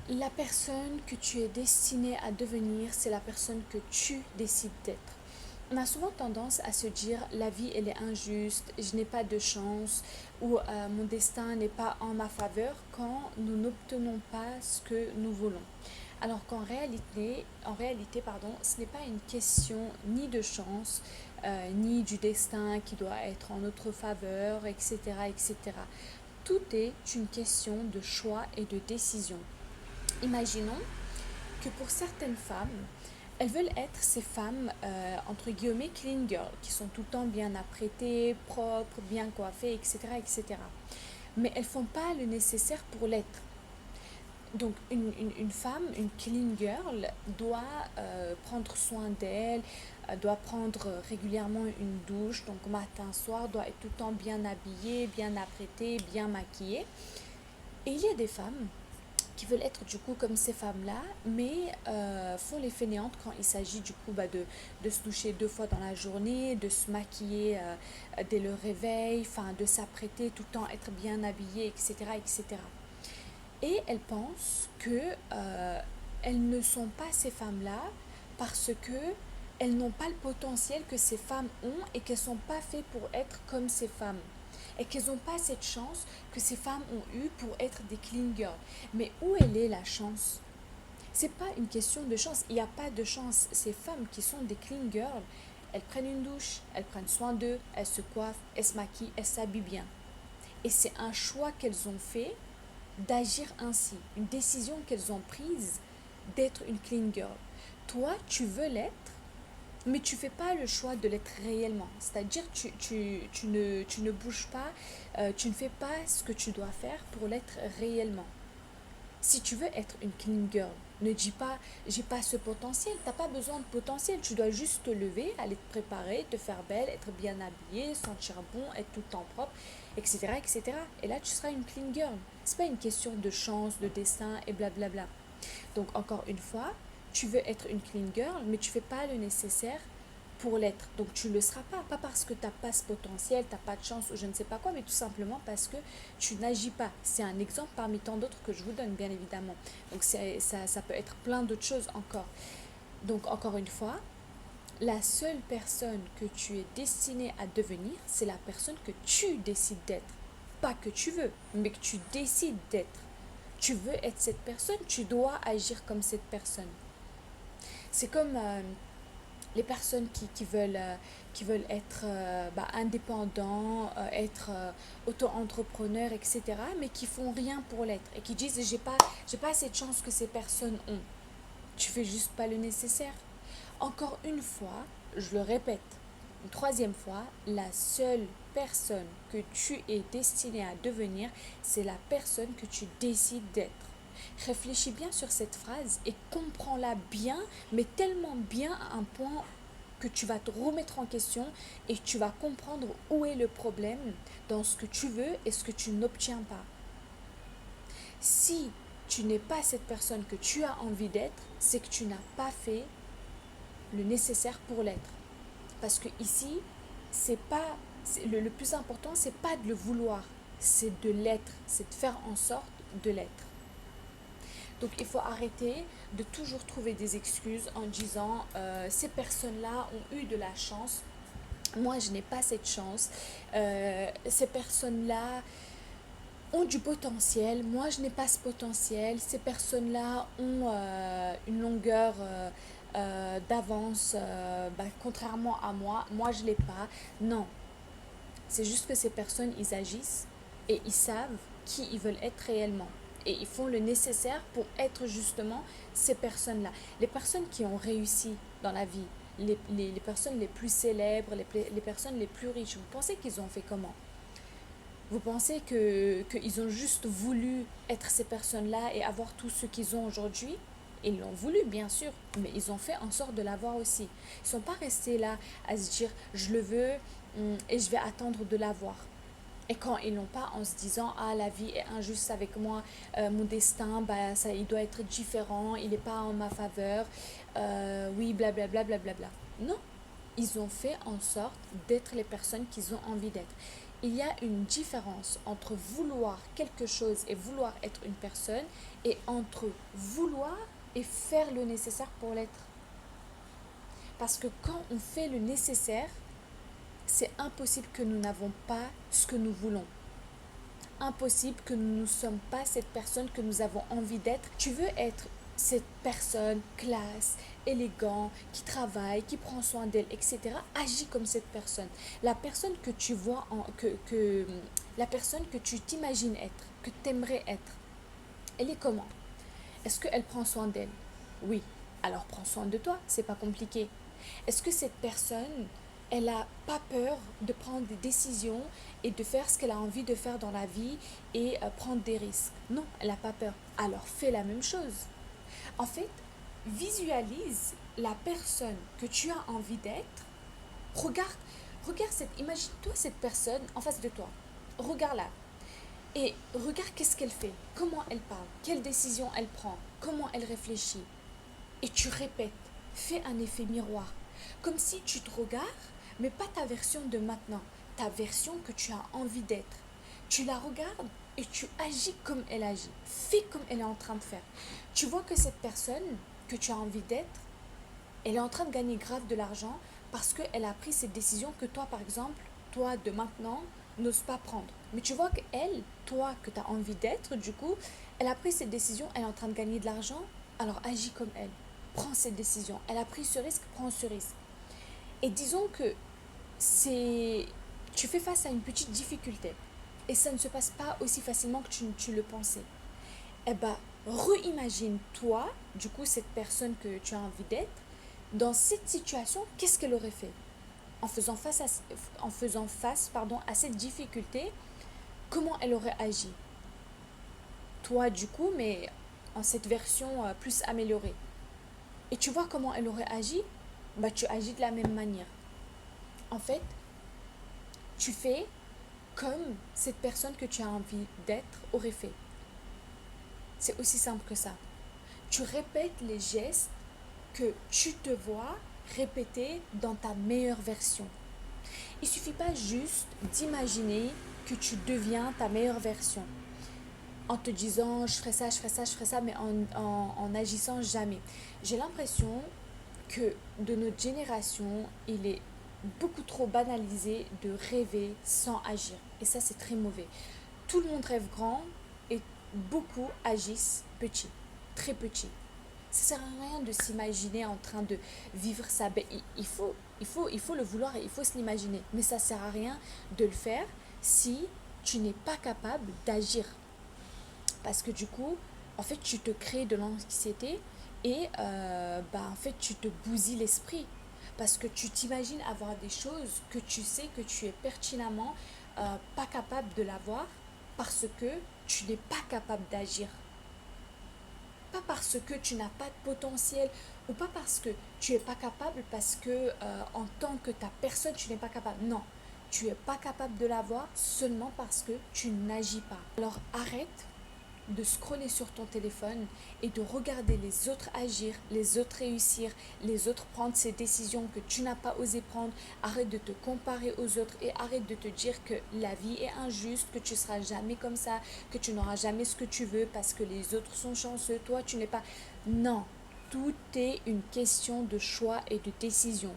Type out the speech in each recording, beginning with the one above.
La personne que tu es destinée à devenir, c'est la personne que tu décides d'être. On a souvent tendance à se dire la vie elle est injuste, je n'ai pas de chance ou mon destin n'est pas en ma faveur quand nous n'obtenons pas ce que nous voulons. Alors qu'en réalité, pardon, ce n'est pas une question ni de chance, ni du destin qui doit être en notre faveur, etc., etc. Tout est une question de choix et de décision. Imaginons que pour certaines femmes, elles veulent être ces femmes, entre guillemets, clean girl, qui sont tout le temps bien apprêtées, propres, bien coiffées, etc., etc. Mais elles ne font pas le nécessaire pour l'être. Donc une femme, une clean girl, doit prendre soin d'elle, doit prendre régulièrement une douche, donc matin, soir, doit être tout le temps bien habillée, bien apprêtée, bien maquillée. Et il y a des femmes qui veulent être du coup comme ces femmes-là, mais font les fainéantes quand il s'agit du coup de se doucher 2 fois dans la journée, de se maquiller dès le réveil, enfin de s'apprêter tout le temps, être bien habillée, etc., etc. Et elles pensent que elles ne sont pas ces femmes-là parce que elles n'ont pas le potentiel que ces femmes ont et qu'elles ne sont pas faites pour être comme ces femmes et qu'elles n'ont pas cette chance que ces femmes ont eue pour être des clean girls. Mais où elle est la chance? C'est pas une question de chance. Il n'y a pas de chance. Ces femmes qui sont des clean girls, elles prennent une douche, elles prennent soin d'eux, elles se coiffent, elles se maquillent, elles s'habillent bien. Et c'est un choix qu'elles ont fait d'agir ainsi, une décision qu'elles ont prise d'être une clean girl. Toi, tu veux l'être, mais tu ne fais pas le choix de l'être réellement. C'est-à-dire tu ne bouges pas, tu ne fais pas ce que tu dois faire pour l'être réellement. Si tu veux être une clean girl, ne dis pas j'ai pas ce potentiel. Tu n'as pas besoin de potentiel. Tu dois juste te lever, aller te préparer, te faire belle, être bien habillée, sentir bon, être tout le temps propre, etc., etc. Et là, tu seras une clean girl. C'est pas une question de chance, de destin et blablabla. Donc encore une fois, tu veux être une clean girl, mais tu fais pas le nécessaire pour l'être. Donc tu ne le seras pas, pas parce que tu n'as pas ce potentiel, tu n'as pas de chance ou je ne sais pas quoi, mais tout simplement parce que tu n'agis pas. C'est un exemple parmi tant d'autres que je vous donne, bien évidemment. Donc ça peut être plein d'autres choses encore. Donc encore une fois, la seule personne que tu es destinée à devenir, c'est la personne que tu décides d'être. Pas que tu veux, mais que tu décides d'être. Tu veux être cette personne, tu dois agir comme cette personne. C'est comme les personnes qui veulent être indépendants, être auto-entrepreneurs, etc., mais qui font rien pour l'être et qui disent j'ai pas cette chance que ces personnes ont. Tu fais juste pas le nécessaire. Encore une fois, je le répète, une troisième fois, la seule personne que tu es destiné à devenir, c'est la personne que tu décides d'être. Réfléchis bien sur cette phrase et comprends-la bien, mais tellement bien à un point que tu vas te remettre en question et tu vas comprendre où est le problème dans ce que tu veux et ce que tu n'obtiens pas. Si tu n'es pas cette personne que tu as envie d'être, c'est que tu n'as pas fait le nécessaire pour l'être. Parce que ici, c'est pas le plus important, c'est pas de le vouloir, c'est de l'être, c'est de faire en sorte de l'être. Donc il faut arrêter de toujours trouver des excuses en disant ces personnes-là ont eu de la chance, moi je n'ai pas cette chance, ces personnes-là ont du potentiel, moi je n'ai pas ce potentiel, ces personnes-là ont une longueur d'avance contrairement à moi je ne l'ai pas. Non, c'est juste que ces personnes, ils agissent et ils savent qui ils veulent être réellement. Et ils font le nécessaire pour être justement ces personnes-là. Les personnes qui ont réussi dans la vie, les personnes les plus célèbres, les personnes les plus riches, vous pensez qu'ils ont fait comment? Vous pensez qu'ils ont juste voulu être ces personnes-là et avoir tout ce qu'ils ont aujourd'hui? Ils l'ont voulu, bien sûr, mais ils ont fait en sorte de l'avoir aussi. Ils ne sont pas restés là à se dire je le veux et je vais attendre de l'avoir. Et quand ils l'ont pas, en se disant ah la vie est injuste avec moi, mon destin ça il doit être différent, il n'est pas en ma faveur, oui blablabla blablabla. Non, ils ont fait en sorte d'être les personnes qu'ils ont envie d'être. Il y a une différence entre vouloir quelque chose et vouloir être une personne et entre vouloir et faire le nécessaire pour l'être. Parce que quand on fait le nécessaire, c'est impossible que nous n'avons pas ce que nous voulons. Impossible que nous ne sommes pas cette personne que nous avons envie d'être. Tu veux être cette personne classe, élégant, qui travaille, qui prend soin d'elle, etc. Agis comme cette personne. La personne que tu vois, la personne que tu t'imagines être, que tu aimerais être, elle est comment? Est-ce qu'elle prend soin d'elle? Oui. Alors prends soin de toi, c'est pas compliqué. Est-ce que cette personne, elle a pas peur de prendre des décisions et de faire ce qu'elle a envie de faire dans la vie et prendre des risques? Non, elle n'a pas peur. Alors fais la même chose. En fait, visualise la personne que tu as envie d'être. Regarde, imagine-toi cette personne en face de toi. Regarde-la. Et regarde qu'est-ce qu'elle fait, comment elle parle, quelles décisions elle prend, comment elle réfléchit. Et tu répètes, fais un effet miroir. Comme si tu te regardes, mais pas ta version de maintenant, ta version que tu as envie d'être. Tu la regardes et tu agis comme elle agit. Fais comme elle est en train de faire. Tu vois que cette personne que tu as envie d'être, elle est en train de gagner grave de l'argent parce qu'elle a pris cette décision que toi, par exemple, toi de maintenant, n'ose pas prendre. Mais tu vois qu'elle, toi que tu as envie d'être, du coup, elle a pris cette décision, elle est en train de gagner de l'argent, alors agis comme elle. Prends cette décision. Elle a pris ce risque, prends ce risque. Et disons que c'est tu fais face à une petite difficulté et ça ne se passe pas aussi facilement que tu le pensais. Eh bien, reimagine-toi, du coup, cette personne que tu as envie d'être, dans cette situation, qu'est-ce qu'elle aurait fait à cette difficulté, comment elle aurait agi? Toi, du coup, mais en cette version plus améliorée. Et tu vois comment elle aurait agi? Bah, tu agis de la même manière. En fait, tu fais comme cette personne que tu as envie d'être aurait fait. C'est aussi simple que ça. Tu répètes les gestes que tu te vois répéter dans ta meilleure version. Il ne suffit pas juste d'imaginer que tu deviens ta meilleure version en te disant je ferai ça, je ferai ça, je ferai ça, mais en agissant jamais. J'ai l'impression que de notre génération, il est beaucoup trop banalisé de rêver sans agir. Et ça, c'est très mauvais. Tout le monde rêve grand et beaucoup agissent petit, très petit. Ça sert à rien de s'imaginer en train de vivre ça. Il faut le vouloir et il faut se l'imaginer. Mais ça sert à rien de le faire si tu n'es pas capable d'agir. Parce que du coup, en fait, tu te crées de l'anxiété et en fait, tu te bousilles l'esprit. Parce que tu t'imagines avoir des choses que tu sais que tu es pertinemment pas capable de l'avoir parce que tu n'es pas capable d'agir. Pas parce que tu n'as pas de potentiel ou pas parce que tu n'es pas capable parce que en tant que ta personne, tu n'es pas capable. Non, tu n'es pas capable de l'avoir seulement parce que tu n'agis pas. Alors arrête de scroller sur ton téléphone et de regarder les autres agir, les autres réussir, les autres prendre ces décisions que tu n'as pas osé prendre. Arrête de te comparer aux autres et arrête de te dire que la vie est injuste, que tu ne seras jamais comme ça, que tu n'auras jamais ce que tu veux parce que les autres sont chanceux, toi tu n'es pas. Non, tout est une question de choix et de décision.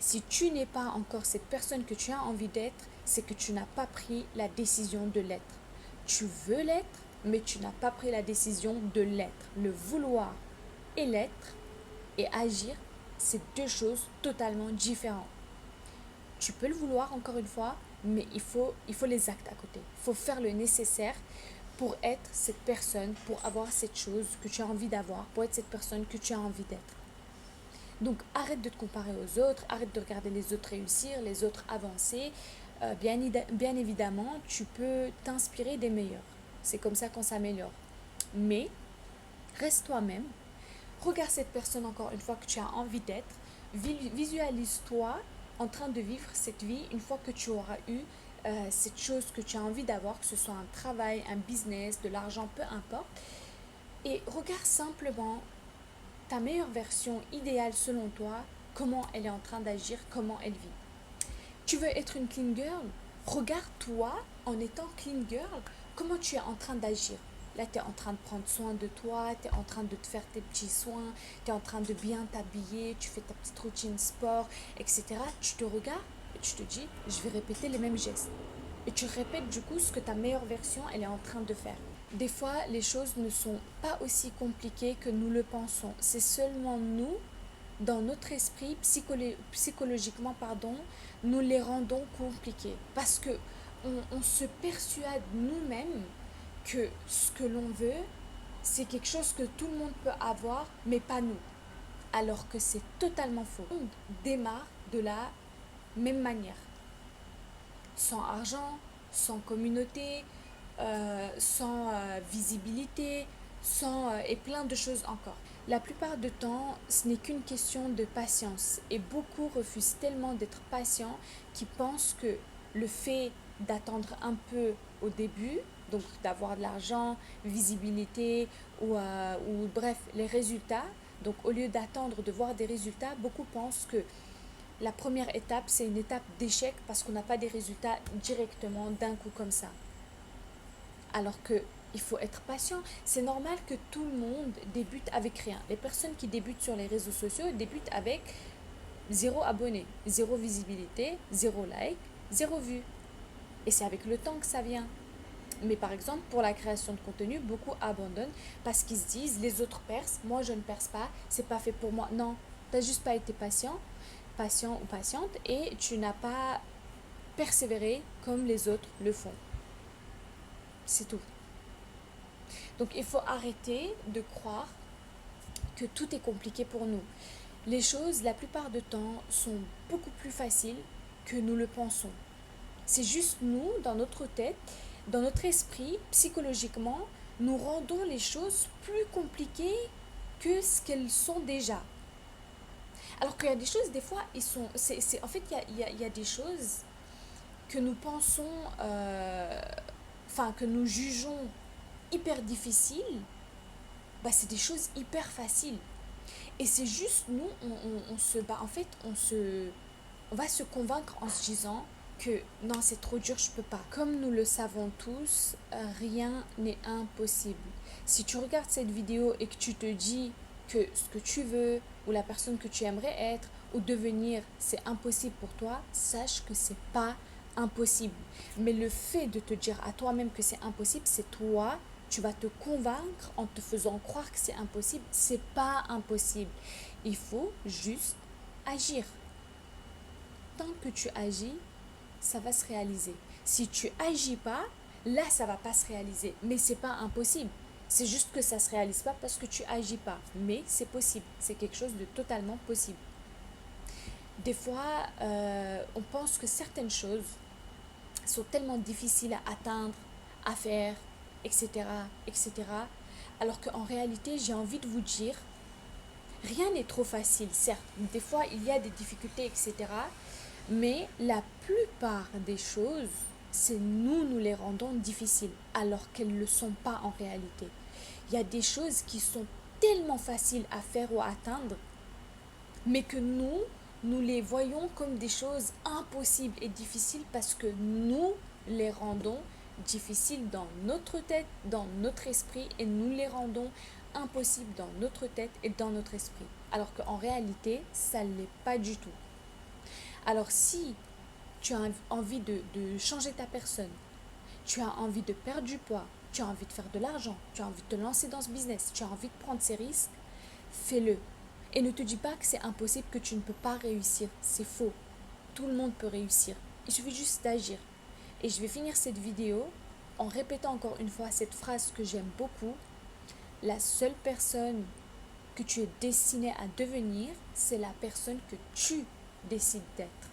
Si tu n'es pas encore cette personne que tu as envie d'être, c'est que tu n'as pas pris la décision de l'être. Tu veux l'être, mais tu n'as pas pris la décision de l'être. Le vouloir et l'être et agir, c'est deux choses totalement différentes. Tu peux le vouloir encore une fois, mais il faut les actes à côté. Il faut faire le nécessaire pour être cette personne, pour avoir cette chose que tu as envie d'avoir, pour être cette personne que tu as envie d'être. Donc arrête de te comparer aux autres, arrête de regarder les autres réussir, les autres avancer. Bien évidemment, tu peux t'inspirer des meilleurs. C'est comme ça qu'on s'améliore. Mais reste toi-même. Regarde cette personne encore une fois que tu as envie d'être. Visualise-toi en train de vivre cette vie une fois que tu auras eu cette chose que tu as envie d'avoir, que ce soit un travail, un business, de l'argent, peu importe. Et regarde simplement ta meilleure version idéale selon toi, comment elle est en train d'agir, comment elle vit. Tu veux être une clean girl? Regarde-toi en étant clean girl, comment tu es en train d'agir. Là, tu es en train de prendre soin de toi, tu es en train de te faire tes petits soins, tu es en train de bien t'habiller, tu fais ta petite routine sport, etc. Tu te regardes et tu te dis, je vais répéter les mêmes gestes. Et tu répètes du coup ce que ta meilleure version, elle est en train de faire. Des fois, les choses ne sont pas aussi compliquées que nous le pensons. C'est seulement nous, dans notre esprit, psychologiquement, pardon, nous les rendons compliquées. Parce que on se persuade nous-mêmes que ce que l'on veut, c'est quelque chose que tout le monde peut avoir, mais pas nous. Alors que c'est totalement faux. On démarre de la même manière. Sans argent, sans communauté, sans visibilité, et plein de choses encore. La plupart du temps, ce n'est qu'une question de patience et beaucoup refusent tellement d'être patients qu'ils pensent que le fait d'attendre un peu au début, donc d'avoir de l'argent, visibilité ou bref, les résultats, donc au lieu d'attendre de voir des résultats, beaucoup pensent que la première étape, c'est une étape d'échec parce qu'on n'a pas des résultats directement d'un coup comme ça. Alors que il faut être patient. C'est normal que tout le monde débute avec rien. Les personnes qui débutent sur les réseaux sociaux débutent avec zéro abonné, zéro visibilité, zéro like, zéro vue. Et c'est avec le temps que ça vient. Mais par exemple, pour la création de contenu, beaucoup abandonnent parce qu'ils se disent les autres percent, moi je ne perce pas, c'est pas fait pour moi. Non, tu n'as juste pas été patient ou patiente et tu n'as pas persévéré comme les autres le font. C'est tout. Donc il faut arrêter de croire que tout est compliqué pour nous. Les choses, la plupart du temps, sont beaucoup plus faciles que nous le pensons. C'est juste nous, dans notre tête, dans notre esprit, psychologiquement, nous rendons les choses plus compliquées que ce qu'elles sont déjà. Alors qu'il y a des choses, des fois, en fait, il y a des choses que nous pensons, que nous jugeons hyper difficiles, c'est des choses hyper faciles. Et c'est juste nous, on se bat, en fait, on va se convaincre en se disant que non, c'est trop dur, je peux pas. Comme nous le savons tous, rien n'est impossible. Si tu regardes cette vidéo et que tu te dis que ce que tu veux ou la personne que tu aimerais être ou devenir, c'est impossible pour toi, sache que c'est pas impossible. Mais le fait de te dire à toi-même que c'est impossible, c'est toi, tu vas te convaincre en te faisant croire que c'est impossible. C'est pas impossible. Il faut juste agir. Tant que tu agis, ça va se réaliser. Si tu agis pas, là ça va pas se réaliser. Mais c'est pas impossible. C'est juste que ça se réalise pas parce que tu agis pas. Mais c'est possible. C'est quelque chose de totalement possible. Des fois, on pense que certaines choses sont tellement difficiles à atteindre, à faire, etc., etc. Alors qu'en réalité, j'ai envie de vous dire, rien n'est trop facile, certes. Des fois, il y a des difficultés, etc. Mais la plupart des choses, c'est nous les rendons difficiles, alors qu'elles ne le sont pas en réalité. Il y a des choses qui sont tellement faciles à faire ou à atteindre, mais que nous les voyons comme des choses impossibles et difficiles parce que nous les rendons difficiles dans notre tête, dans notre esprit, et nous les rendons impossibles dans notre tête et dans notre esprit. Alors qu'en réalité, ça ne l'est pas du tout. Alors si tu as envie de changer ta personne, tu as envie de perdre du poids, tu as envie de faire de l'argent, tu as envie de te lancer dans ce business, tu as envie de prendre ces risques, fais-le. Et ne te dis pas que c'est impossible, que tu ne peux pas réussir. C'est faux. Tout le monde peut réussir. Il suffit juste d'agir. Et je vais finir cette vidéo en répétant encore une fois cette phrase que j'aime beaucoup. La seule personne que tu es destiné à devenir, c'est la personne que tu décides d'être.